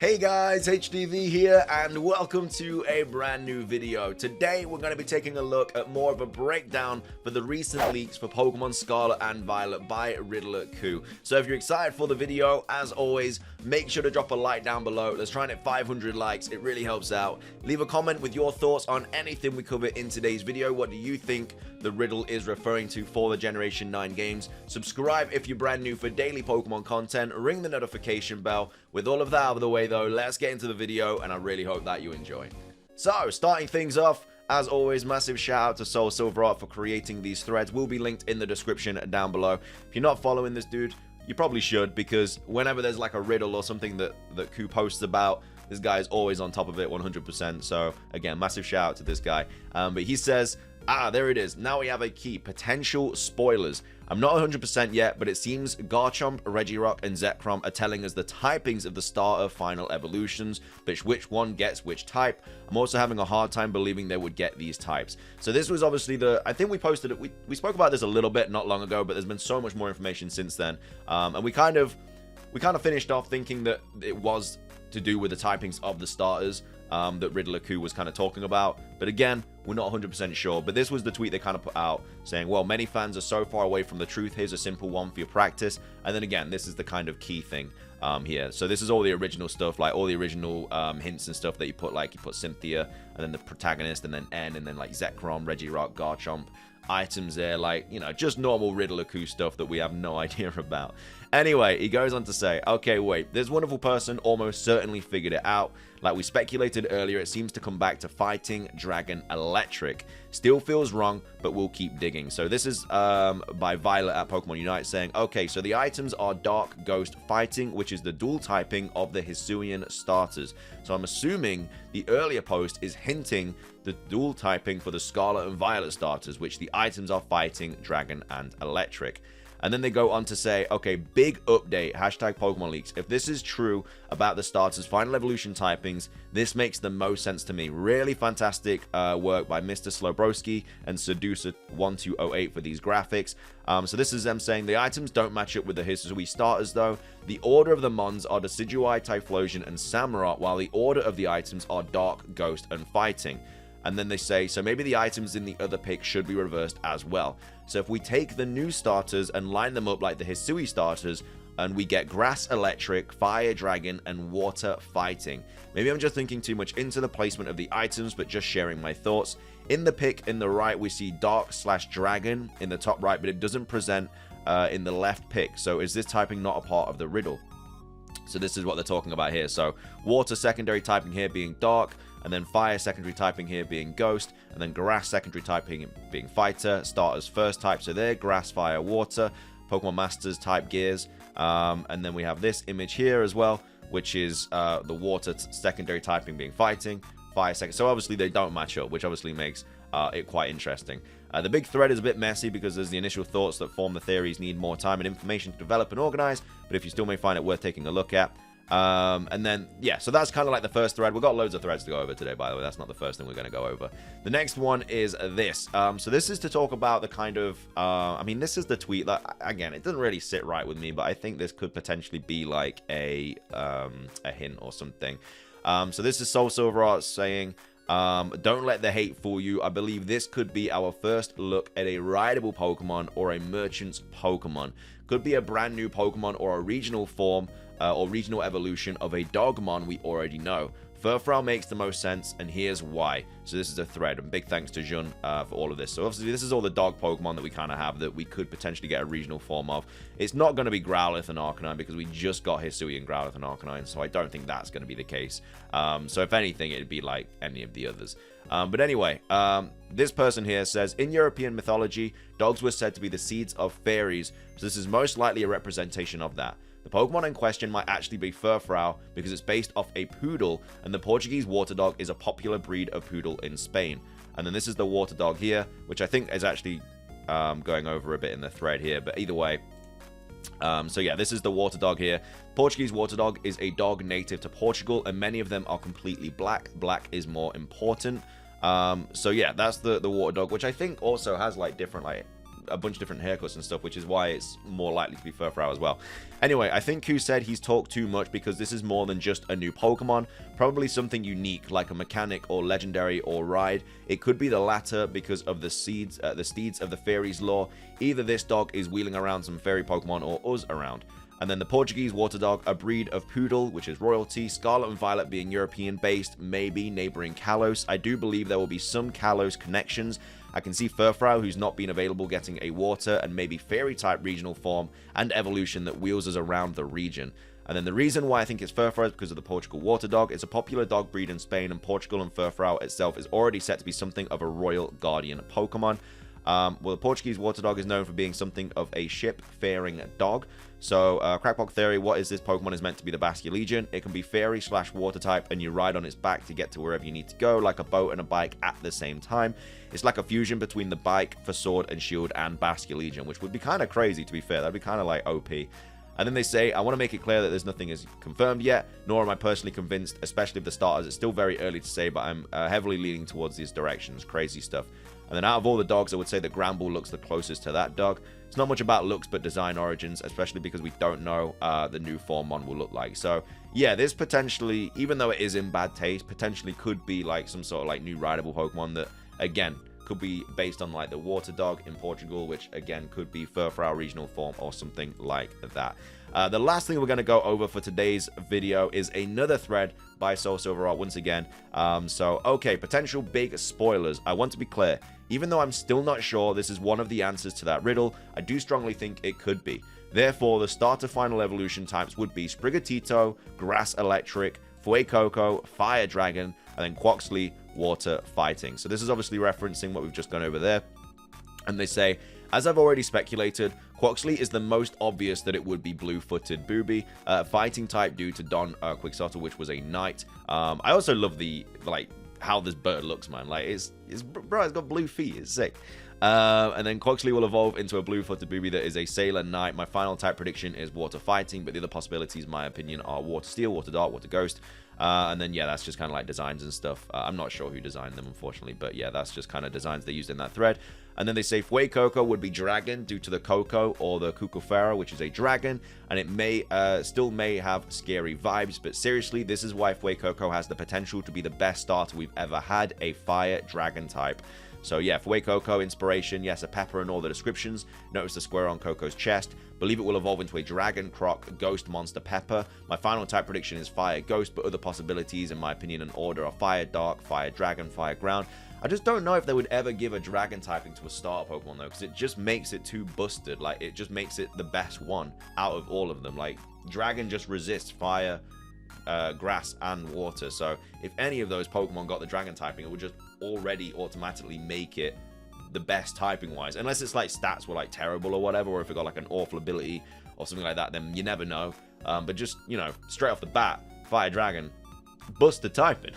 Hey guys, HDvee here, and welcome to a brand new video. Today we're going to be taking a look at more of a breakdown for the recent leaks for Pokemon Scarlet and Violet by Riddle. So if you're excited for the video, as always, make sure to drop a like down below. Let's try and hit 500 likes, it really helps out. Leave a comment with your thoughts on anything we cover in today's video. What do you think the riddle is referring to for the Generation 9 games? Subscribe if you're brand new for daily Pokemon content, ring the notification bell. With all of that out of the way though, let's get into the video, and I really hope that you enjoy. So, starting things off, as always, massive shout out to SoulSilver for creating these threads. Will be linked in the description down below. If you're not following this dude, you probably should, because whenever there's like a riddle or something that Ku posts about, this guy is always on top of it 100%. So again, massive shout out to this guy. But he says, there it is. Now we have a key. Potential spoilers. I'm not 100% yet, but it seems Garchomp, Regirock, and Zekrom are telling us the typings of the starter final evolutions, but which one gets which type. I'm also having a hard time believing they would get these types. So this was obviously I think we posted it, we spoke about this a little bit not long ago, but there's been so much more information since then. And we kind of finished off thinking that it was to do with the typings of the starters that Riddle was kind of talking about. But again, we're not 100% sure. But this was the tweet they kind of put out saying, well, many fans are so far away from the truth. Here's a simple one for your practice. And then again, this is the kind of key thing here. So this is all the original stuff, like all the original hints and stuff that you put, like you put Cynthia and then the protagonist and then N and then like Zekrom, Regirock, Garchomp. Items there, like, you know, just normal Riddle stuff that we have no idea about. Anyway, he goes on to say, okay, wait, this wonderful person almost certainly figured it out. Like we speculated earlier, it seems to come back to fighting Dragon Electric. Still feels wrong, but we'll keep digging. So this is by Violet at Pokemon Unite saying, okay, so the items are Dark, Ghost, Fighting, which is the dual typing of the Hisuian starters. So I'm assuming the earlier post is hinting the dual typing for the Scarlet and Violet starters, which the items are Fighting, Dragon, and Electric. And then they go on to say, okay, big update, hashtag Pokemon Leaks. If this is true about the starters' final evolution typings, this makes the most sense to me. Really fantastic work by Mr. Slowbrowski and Seducer1208 for these graphics. So this is them saying the items don't match up with the Hisui starters though. The order of the Mons are Decidueye, Typhlosion, and Samurott, while the order of the items are Dark, Ghost, and Fighting. And then they say, so maybe the items in the other pick should be reversed as well. So if we take the new starters and line them up like the Hisui starters, and we get Grass Electric, Fire Dragon, and Water Fighting. Maybe I'm just thinking too much into the placement of the items, but just sharing my thoughts. In the pick in the right, we see Dark/Dragon in the top right, but it doesn't present in the left pick. So is this typing not a part of the riddle? So this is what they're talking about here. So Water secondary typing here being Dark, and then Fire secondary typing here being Ghost, and then Grass secondary typing being Fighter, starters first type, so they're Grass, Fire, Water, Pokemon Masters type gears, and then we have this image here as well, which is the Water secondary typing being Fighting, Fire second, so obviously they don't match up, which obviously makes it quite interesting. The big thread is a bit messy because there's the initial thoughts that form the theories need more time and information to develop and organize, but if you still may find it worth taking a look at. And then, yeah, so that's kind of like the first thread. We've got loads of threads to go over today, by the way. That's not the first thing we're going to go over. The next one is this. So this is to talk about the kind of, I mean, this is the tweet that, again, it doesn't really sit right with me, but I think this could potentially be like a hint or something. So this is SoulSilver saying, don't let the hate fool you. I believe this could be our first look at a rideable Pokemon or a merchant's Pokemon. Could be a brand new Pokemon or a regional form or regional evolution of a Dogmon we already know. Furfrou makes the most sense, and here's why. So this is a thread, and big thanks to Jun for all of this. So obviously this is all the dog Pokemon that we kind of have that we could potentially get a regional form of. It's not going to be Growlithe and Arcanine because we just got Hisui and Growlithe and Arcanine, so I don't think that's going to be the case. So if anything, it'd be like any of the others. But anyway, this person here says, in European mythology, dogs were said to be the seeds of fairies, so this is most likely a representation of that. The Pokemon in question might actually be Furfrou because it's based off a poodle, and the Portuguese water dog is a popular breed of poodle in Spain. And then this is the water dog here, which I think is actually going over a bit in the thread here, but either way. So yeah, this is the water dog here. Portuguese water dog is a dog native to Portugal, and many of them are completely black. Black is more important. So yeah, that's the water dog, which I think also has like different like a bunch of different haircuts and stuff, which is why it's more likely to be Furfrou as well. Anyway, I think Ku said he's talked too much because this is more than just a new Pokemon, probably something unique like a mechanic or legendary or ride. It could be the latter because of the steeds of the fairies lore. Either this dog is wheeling around some fairy Pokemon or us around. And then the Portuguese water dog, a breed of poodle, which is royalty. Scarlet and Violet being European-based, maybe neighboring Kalos. I do believe there will be some Kalos connections. I can see Furfrou, who's not been available, getting a water and maybe fairy-type regional form and evolution that wheels us around the region. And then the reason why I think it's Furfrou is because of the Portugal water dog. It's a popular dog breed in Spain, and Portugal, and Furfrou itself is already set to be something of a royal guardian Pokemon. Well, the Portuguese water dog is known for being something of a ship-faring dog. So, Crackpot Theory, what is this Pokemon is meant to be the Basculegion. It can be fairy/water type, and you ride on its back to get to wherever you need to go, like a boat and a bike at the same time. It's like a fusion between the bike for Sword and Shield and Basculegion, which would be kind of crazy, to be fair. That'd be kind of like OP. And then they say, I want to make it clear that there's nothing is confirmed yet, nor am I personally convinced, especially of the starters. It's still very early to say, but I'm heavily leaning towards these directions. Crazy stuff. And then out of all the dogs, I would say that Granbull looks the closest to that dog. It's not much about looks, but design origins, especially because we don't know the new Formon will look like. So, yeah, this potentially, even though it is in bad taste, potentially could be like some sort of like new rideable Pokemon that, again, could be based on like the water dog in Portugal, which again could be Furfrou regional form or something like that. The last thing we're going to go over for today's video is another thread by SoulSilver once again. Okay, potential big spoilers. I want to be clear. Even though I'm still not sure this is one of the answers to that riddle, I do strongly think it could be. Therefore, the starter final evolution types would be Sprigatito, Grass Electric, Fuecoco, Fire Dragon, and then Quoxley, Water Fighting. So this is obviously referencing what we've just gone over there. And they say, as I've already speculated, Quoxley is the most obvious that it would be blue-footed booby, fighting type due to Don Quixote, which was a knight. I also love the, like, how this bird looks, man. Like, it's got blue feet. It's sick. And then Quoxley will evolve into a blue-footed booby that is a sailor knight. My final type prediction is water fighting, but the other possibilities, in my opinion, are water steel, water dart, water ghost. And then, yeah, that's just kind of like designs and stuff. I'm not sure who designed them, unfortunately, but yeah, that's just kind of designs they used in that thread. And then they say Fuecoco would be dragon due to the Coco or the Cucufera, which is a dragon, and it may still may have scary vibes, but seriously, this is why Fuecoco has the potential to be the best starter we've ever had, a fire dragon type. So yeah, Fuecoco, inspiration, yes, a pepper in all the descriptions. Notice the square on Coco's chest. Believe it will evolve into a dragon croc ghost monster pepper. My final type prediction is fire ghost, but other possibilities, in my opinion, in order are fire dark, fire dragon, fire ground. I just don't know if they would ever give a dragon typing to a starter Pokemon though, because it just makes it too busted. Like, it just makes it the best one out of all of them. Like, dragon just resists fire, grass, and water. So if any of those Pokemon got the dragon typing, it would just already automatically make it the best typing wise, unless it's like stats were like terrible or whatever, or if it got like an awful ability or something like that, then you never know. But just, you know, straight off the bat, fire dragon, busted typing.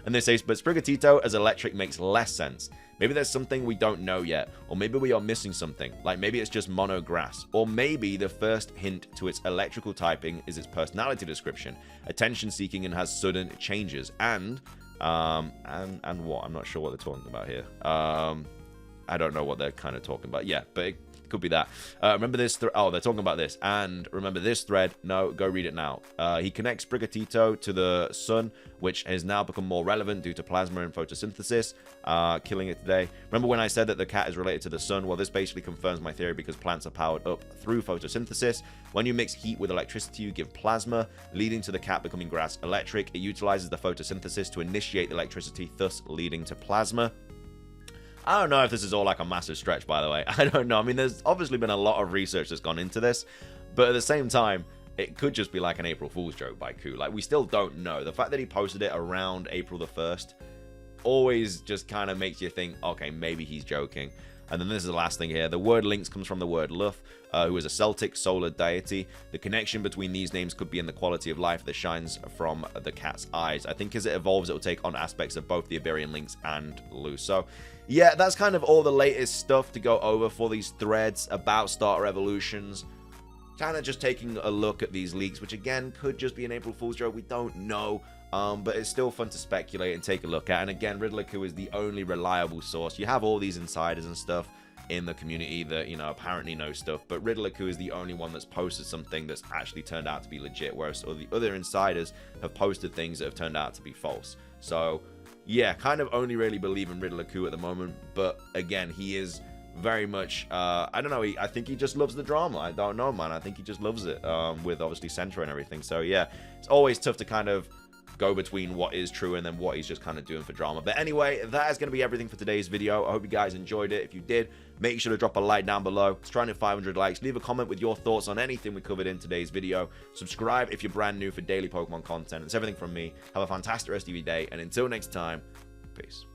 And they say, but Sprigatito as electric makes less sense. Maybe there's something we don't know yet, or maybe we are missing something, like maybe it's just mono grass, or maybe the first hint to its electrical typing is its personality description, attention seeking and has sudden changes, and what? I'm not sure what they're talking about here. I don't know what they're kind of talking about. Yeah, but it could be that. Remember this? Oh, they're talking about this. And remember this thread? No, go read it now. He connects Sprigatito to the sun, which has now become more relevant due to plasma and photosynthesis, killing it today. Remember when I said that the cat is related to the sun? Well, this basically confirms my theory because plants are powered up through photosynthesis. When you mix heat with electricity, you give plasma, leading to the cat becoming grass electric. It utilizes the photosynthesis to initiate the electricity, thus leading to plasma. I don't know if this is all like a massive stretch, by the way. I don't know. I mean, there's obviously been a lot of research that's gone into this, but at the same time, it could just be like an April Fool's joke by Ku. Like, we still don't know. The fact that he posted it around April the 1st always just kind of makes you think, okay, maybe he's joking. And then this is the last thing here. The word links comes from the word Luff, who is a Celtic solar deity. The connection between these names could be in the quality of life that shines from the cat's eyes. I think as it evolves, it will take on aspects of both the Iberian links and Lu. So, yeah, that's kind of all the latest stuff to go over for these threads about starter evolutions. Kind of just taking a look at these leaks, which again could just be an April Fool's joke. We don't know. But it's still fun to speculate and take a look at. And again, Riddler Ku is the only reliable source. You have all these insiders and stuff. in the community that, you know, apparently know stuff, but Riddle is the only one that's posted something that's actually turned out to be legit, whereas all the other insiders have posted things that have turned out to be false. So yeah, kind of only really believe in Riddle at the moment, but again, he is very much, I don't know, I think he just loves the drama. I don't know, man. I think he just loves it, with obviously Centra and everything. So yeah, it's always tough to kind of go between what is true and then what he's just kind of doing for drama. But anyway, that is going to be everything for today's video. I hope you guys enjoyed it. If you did, make sure to drop a like down below. Let's try to hit 500 likes. Leave a comment with your thoughts on anything we covered in today's video. Subscribe if you're brand new for daily Pokemon content. It's everything from me. Have a fantastic rest of your day, and until next time, peace.